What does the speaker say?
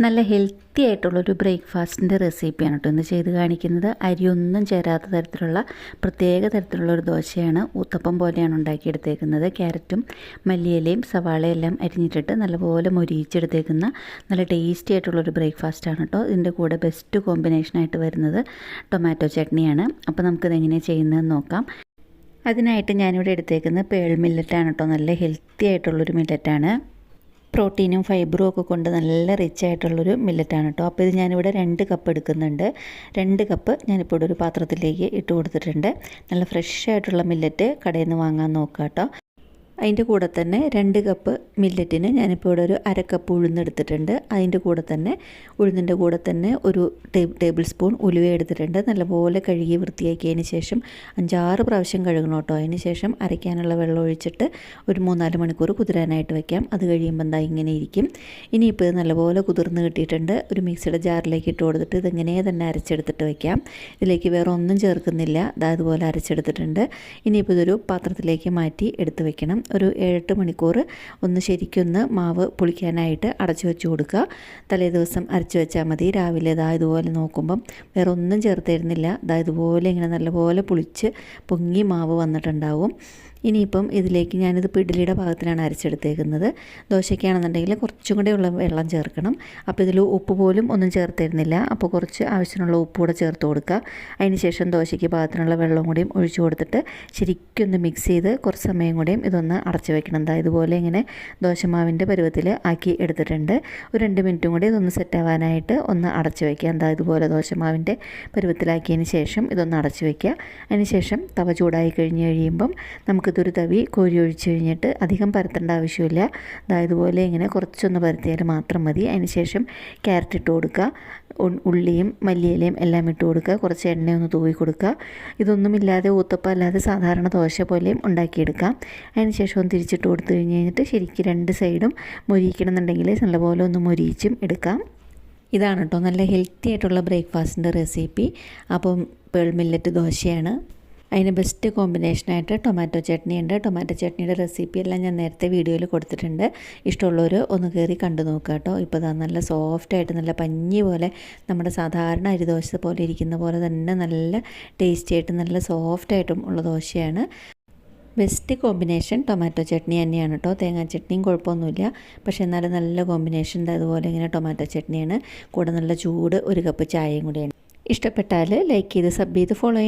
നല്ല ഹെൽത്തി ആയിട്ടുള്ളൊരു ബ്രേക്ക്ഫാസ്റ്റിൻ്റെ റെസിപ്പിയാണ് കേട്ടോ ഇന്ന് ചെയ്ത് കാണിക്കുന്നത്. അരിയൊന്നും ചേരാത്ത തരത്തിലുള്ള പ്രത്യേക തരത്തിലുള്ളൊരു ദോശയാണ്. ഊത്തപ്പം പോലെയാണ് ഉണ്ടാക്കിയെടുത്തേക്കുന്നത്. ക്യാരറ്റും മല്ലിയിലയും സവാളയും എല്ലാം അരിഞ്ഞിട്ടിട്ട് നല്ലപോലെ മൊരിയിച്ചെടുത്തേക്കുന്ന നല്ല ടേസ്റ്റി ആയിട്ടുള്ളൊരു ബ്രേക്ക്ഫാസ്റ്റാണ് കേട്ടോ. ഇതിൻ്റെ കൂടെ ബെസ്റ്റ് കോമ്പിനേഷനായിട്ട് വരുന്നത് ടൊമാറ്റോ ചട്നിയാണ്. അപ്പോൾ നമുക്കിത് എങ്ങനെയാണ് ചെയ്യുന്നതെന്ന് നോക്കാം. അതിനായിട്ട് ഞാനിവിടെ എടുത്തേക്കുന്നത് പേൾ മില്ലറ്റാണ് കേട്ടോ. നല്ല ഹെൽത്തി ആയിട്ടുള്ളൊരു മില്ലറ്റാണ്. പ്രോട്ടീനും ഫൈബറും ഒക്കെ കൊണ്ട് നല്ല റിച്ച് ആയിട്ടുള്ളൊരു മില്ലറ്റാണ് കേട്ടോ. അപ്പോൾ ഇത് ഞാനിവിടെ 2 കപ്പ് എടുക്കുന്നുണ്ട്. 2 കപ്പ് ഞാനിപ്പോൾ ഇവിടെ ഒരു പാത്രത്തിലേക്ക് ഇട്ട് കൊടുത്തിട്ടുണ്ട്. നല്ല ഫ്രഷ് ആയിട്ടുള്ള മില്ലറ്റ് കടയിൽ നിന്ന് വാങ്ങാൻ നോക്കാം കേട്ടോ. അതിൻ്റെ കൂടെ തന്നെ 2 കപ്പ് മില്ലറ്റിന് ഞാനിപ്പോൾ ഇവിടെ ഒരു 1/2 കപ്പ് ഉഴുന്നെടുത്തിട്ടുണ്ട്. അതിൻ്റെ കൂടെ തന്നെ ഉഴുന്നിൻ്റെ കൂടെ തന്നെ ഒരു ടേബിൾ സ്പൂൺ ഉലുവ എടുത്തിട്ടുണ്ട്. നല്ലപോലെ കഴുകി വൃത്തിയാക്കിയതിന് ശേഷം 5-6 പ്രാവശ്യം കഴുകണം കേട്ടോ. അതിന് ശേഷം അരയ്ക്കാനുള്ള വെള്ളം ഒഴിച്ചിട്ട് ഒരു 3-4 മണിക്കൂർ കുതിരാനായിട്ട് വയ്ക്കാം. അത് കഴിയുമ്പോൾ എന്താ ഇങ്ങനെ ഇരിക്കും. ഇനിയിപ്പോൾ ഇത് നല്ലപോലെ കുതിർന്ന് കിട്ടിയിട്ടുണ്ട്. ഒരു മിക്സിയുടെ ജാറിലേക്ക് ഇട്ട് കൊടുത്തിട്ട് ഇതിങ്ങനെ തന്നെ അരച്ചെടുത്തിട്ട് വയ്ക്കാം. ഇതിലേക്ക് വേറെ ഒന്നും ചേർക്കുന്നില്ല. അതുപോലെ അരച്ചെടുത്തിട്ടുണ്ട്. ഇനിയിപ്പോൾ ഇതൊരു പാത്രത്തിലേക്ക് മാറ്റി എടുത്ത് വയ്ക്കണം. ഒരു 7-8 മണിക്കൂർ ഒന്ന് ശരിക്കൊന്ന് മാവ് പുളിക്കാനായിട്ട് അടച്ചു വെച്ച് കൊടുക്കുക. തലേ ദിവസം അരച്ച് വെച്ചാൽ മതി. രാവിലെ ഇതുപോലെ നോക്കുമ്പം വേറെ ഒന്നും ചേർത്തിരുന്നില്ല. ഇതുപോലെ ഇങ്ങനെ നല്ലപോലെ പുളിച്ച് പൊങ്ങി മാവ് വന്നിട്ടുണ്ടാവും. ഇനിയിപ്പം ഇതിലേക്ക് ഞാനിത് ഇഡ്ഡലിയുടെ പാകത്തിനാണ് അരച്ചെടുത്തേക്കുന്നത്. ദോശയ്ക്കാണെന്നുണ്ടെങ്കിൽ കുറച്ചും കൂടെ ഉള്ള വെള്ളം ചേർക്കണം. അപ്പോൾ ഇതിൽ ഉപ്പ് പോലും ഒന്നും ചേർത്തിരുന്നില്ല. അപ്പോൾ കുറച്ച് ആവശ്യത്തിനുള്ള ഉപ്പ് കൂടെ ചേർത്ത് കൊടുക്കുക. അതിന് ശേഷം ദോശയ്ക്ക് പാകത്തിനുള്ള വെള്ളം കൂടിയും ഒഴിച്ചു കൊടുത്തിട്ട് ശരിക്കൊന്ന് മിക്സ് ചെയ്ത് കുറച്ച് സമയം കൂടിയും ഇതൊന്ന് അടച്ചു വെക്കണം. ഇതുപോലെ ഇങ്ങനെ ദോശമാവിൻ്റെ പരുവത്തിൽ ആക്കി എടുത്തിട്ടുണ്ട്. ഒരു 2 മിനിറ്റും കൂടി ഇതൊന്ന് സെറ്റാവാനായിട്ട് ഒന്ന് അടച്ചു വയ്ക്കുക. ഇതുപോലെ ദോശമാവിൻ്റെ പരുവത്തിലാക്കിയതിന് ശേഷം ഇതൊന്ന് അടച്ചു വയ്ക്കുക. അതിന് ശേഷം തവ ചൂടായി കഴിയുമ്പം നമുക്കിതൊരു തവി കോരി ഒഴിച്ച് കഴിഞ്ഞിട്ട് അധികം പരത്തേണ്ട ആവശ്യമില്ല. ഇതുപോലെ ഇങ്ങനെ കുറച്ചൊന്ന് പരത്തിയാൽ മാത്രം മതി. അതിന് ശേഷം ക്യാരറ്റ് ഇട്ട് കൊടുക്കുക. ഉള്ളിയും മല്ലിയിലയും എല്ലാം ഇട്ട് കൊടുക്കുക. കുറച്ച് എണ്ണയൊന്ന് തൂവി കൊടുക്കുക. ഇതൊന്നുമില്ലാതെ ഊത്തപ്പം അല്ലാതെ സാധാരണ ദോശ പോലെയും ഉണ്ടാക്കിയെടുക്കാം. അതിന് ശേഷം ഒന്ന് തിരിച്ചിട്ട് കൊടുത്തു കഴിഞ്ഞിട്ട് ശരിക്കും 2 സൈഡും മൊരിയിക്കണമെന്നുണ്ടെങ്കിൽ നല്ലപോലെ ഒന്ന് മൊരിയിച്ചും എടുക്കാം. ഇതാണ് കേട്ടോ നല്ല ഹെൽത്തി ആയിട്ടുള്ള ബ്രേക്ക്ഫാസ്റ്റിൻ്റെ റെസിപ്പി. അപ്പം പേൾ മില്ലറ്റ് ദോശയാണ്. അതിന് ബെസ്റ്റ് കോമ്പിനേഷനായിട്ട് ടൊമാറ്റോ ചട്നി ഉണ്ട്. ടൊമാറ്റോ ചട്നിയുടെ റെസിപ്പി എല്ലാം ഞാൻ നേരത്തെ വീഡിയോയിൽ കൊടുത്തിട്ടുണ്ട്. ഇഷ്ടമുള്ളവർ ഒന്ന് കയറി കണ്ടു നോക്കുക കേട്ടോ. ഇപ്പോൾ നല്ല സോഫ്റ്റായിട്ട് നല്ല പഞ്ഞി പോലെ നമ്മുടെ സാധാരണ അരിദോശ പോലെ ഇരിക്കുന്ന പോലെ തന്നെ നല്ല ടേസ്റ്റി ആയിട്ട് നല്ല സോഫ്റ്റായിട്ടും ഉള്ള ദോശയാണ്. ബെസ്റ്റ് കോമ്പിനേഷൻ ടൊമാറ്റോ ചട്നി തന്നെയാണ് കേട്ടോ. തേങ്ങാ ചട്നിയും കുഴപ്പമൊന്നുമില്ല. പക്ഷേ എന്നാലും നല്ല കോമ്പിനേഷൻ അതുപോലെ ഇങ്ങനെ ടൊമാറ്റോ ചട്നിയാണ്. കൂടെ നല്ല ചൂട് 1 കപ്പ് ചായയും കൂടിയാണ്. ഇഷ്ടപ്പെട്ടാൽ ലൈക്ക് ചെയ്ത് സബ് ചെയ്ത് ഫോളോ ചെയ്യണം.